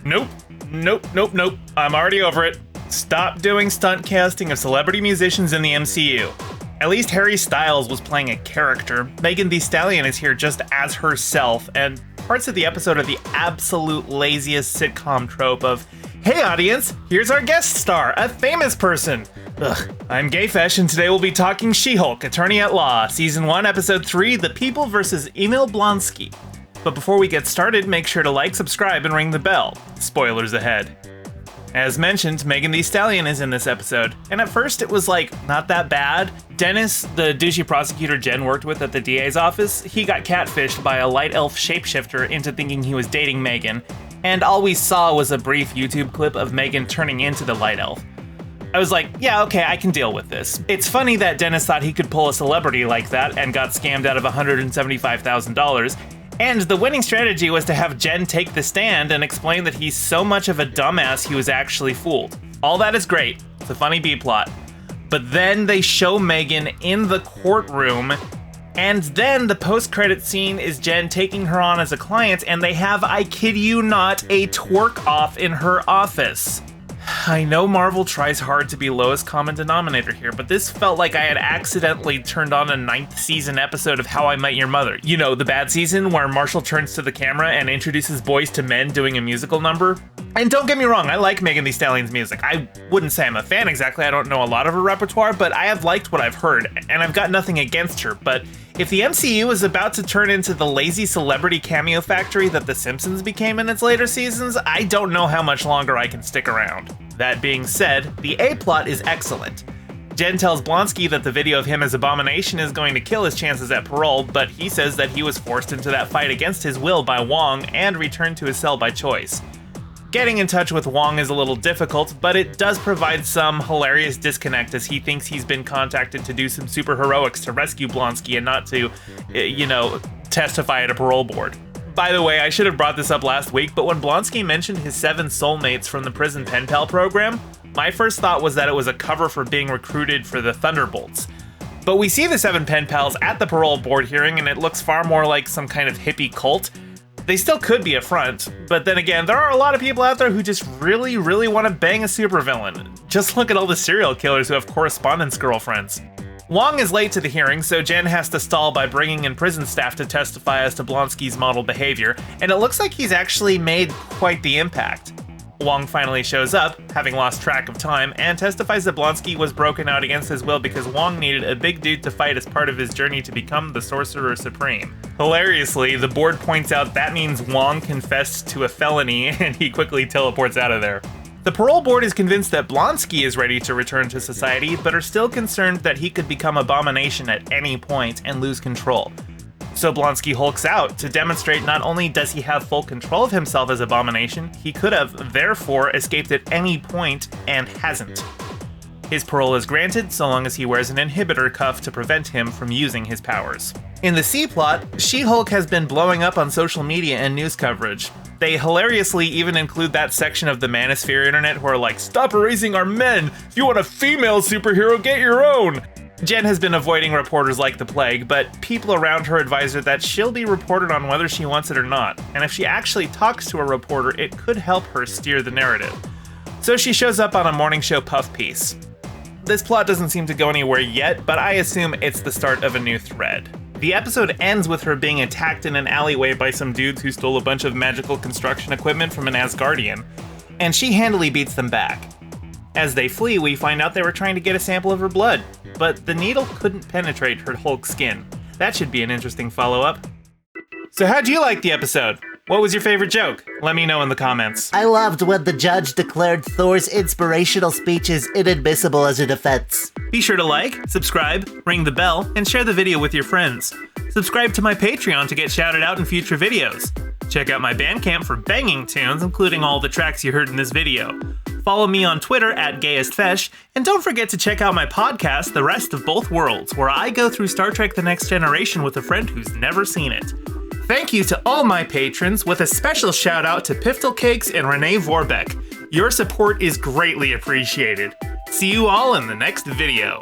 Nope. I'm already over it. Stop doing stunt casting of celebrity musicians in the MCU. At least Harry Styles was playing a character. Megan Thee Stallion is here just as herself, and parts of the episode are the absolute laziest sitcom trope of, hey audience, here's our guest star, a famous person. Ugh. I'm Gayfesh, and today we'll be talking She-Hulk, Attorney at Law, Season 1, Episode 3, The People vs. Emil Blonsky. But before we get started, make sure to like, subscribe, and ring the bell. Spoilers ahead. As mentioned, Megan Thee Stallion is in this episode, and at first it was not that bad. Dennis, the douchey prosecutor Jen worked with at the DA's office, he got catfished by a light elf shapeshifter into thinking he was dating Megan, and all we saw was a brief YouTube clip of Megan turning into the light elf. I was like, yeah, okay, I can deal with this. It's funny that Dennis thought he could pull a celebrity like that and got scammed out of $175,000, and the winning strategy was to have Jen take the stand and explain that he's so much of a dumbass he was actually fooled. All that is great. It's a funny B-plot. But then they show Megan in the courtroom, and then the post-credit scene is Jen taking her on as a client, and they have, I kid you not, a twerk-off in her office. I know Marvel tries hard to be lowest common denominator here, but this felt like I had accidentally turned on a 9th season episode of How I Met Your Mother. You know, the bad season where Marshall turns to the camera and introduces Boys to Men doing a musical number. And don't get me wrong, I like Megan Thee Stallion's music. I wouldn't say I'm a fan exactly, I don't know a lot of her repertoire, but I have liked what I've heard, and I've got nothing against her. But if the MCU is about to turn into the lazy celebrity cameo factory that The Simpsons became in its later seasons, I don't know how much longer I can stick around. That being said, the A-plot is excellent. Jen tells Blonsky that the video of him as Abomination is going to kill his chances at parole, but he says that he was forced into that fight against his will by Wong and returned to his cell by choice. Getting in touch with Wong is a little difficult, but it does provide some hilarious disconnect as he thinks he's been contacted to do some super heroics to rescue Blonsky and not to, testify at a parole board. By the way, I should have brought this up last week, but when Blonsky mentioned his 7 soulmates from the prison pen pal program, my first thought was that it was a cover for being recruited for the Thunderbolts. But we see the 7 pen pals at the parole board hearing, and it looks far more like some kind of hippie cult. They still could be a front, but then again, there are a lot of people out there who just really, really want to bang a supervillain. Just look at all the serial killers who have correspondence girlfriends. Wong is late to the hearing, so Jen has to stall by bringing in prison staff to testify as to Blonsky's model behavior, and it looks like he's actually made quite the impact. Wong finally shows up, having lost track of time, and testifies that Blonsky was broken out against his will because Wong needed a big dude to fight as part of his journey to become the Sorcerer Supreme. Hilariously, the board points out that means Wong confessed to a felony, and he quickly teleports out of there. The parole board is convinced that Blonsky is ready to return to society, but are still concerned that he could become Abomination at any point and lose control. So Blonsky hulks out to demonstrate not only does he have full control of himself as Abomination, he could have, therefore, escaped at any point and hasn't. His parole is granted so long as he wears an inhibitor cuff to prevent him from using his powers. In the C-plot, She-Hulk has been blowing up on social media and news coverage. They hilariously even include that section of the Manosphere internet who are like, stop erasing our men! If you want a female superhero, get your own! Jen has been avoiding reporters like the plague, but people around her advise her that she'll be reported on whether she wants it or not, and if she actually talks to a reporter, it could help her steer the narrative. So she shows up on a morning show puff piece. This plot doesn't seem to go anywhere yet, but I assume it's the start of a new thread. The episode ends with her being attacked in an alleyway by some dudes who stole a bunch of magical construction equipment from an Asgardian, and she handily beats them back. As they flee, we find out they were trying to get a sample of her blood, but the needle couldn't penetrate her Hulk skin. That should be an interesting follow-up. So how'd you like the episode? What was your favorite joke? Let me know in the comments. I loved when the judge declared Thor's inspirational speeches inadmissible as a defense. Be sure to like, subscribe, ring the bell, and share the video with your friends. Subscribe to my Patreon to get shouted out in future videos. Check out my Bandcamp for banging tunes, including all the tracks you heard in this video. Follow me on Twitter at GayestFesh, and don't forget to check out my podcast, The Rest of Both Worlds, where I go through Star Trek The Next Generation with a friend who's never seen it. Thank you to all my patrons, with a special shout out to Piftle Cakes and Renee Vorbeck. Your support is greatly appreciated. See you all in the next video.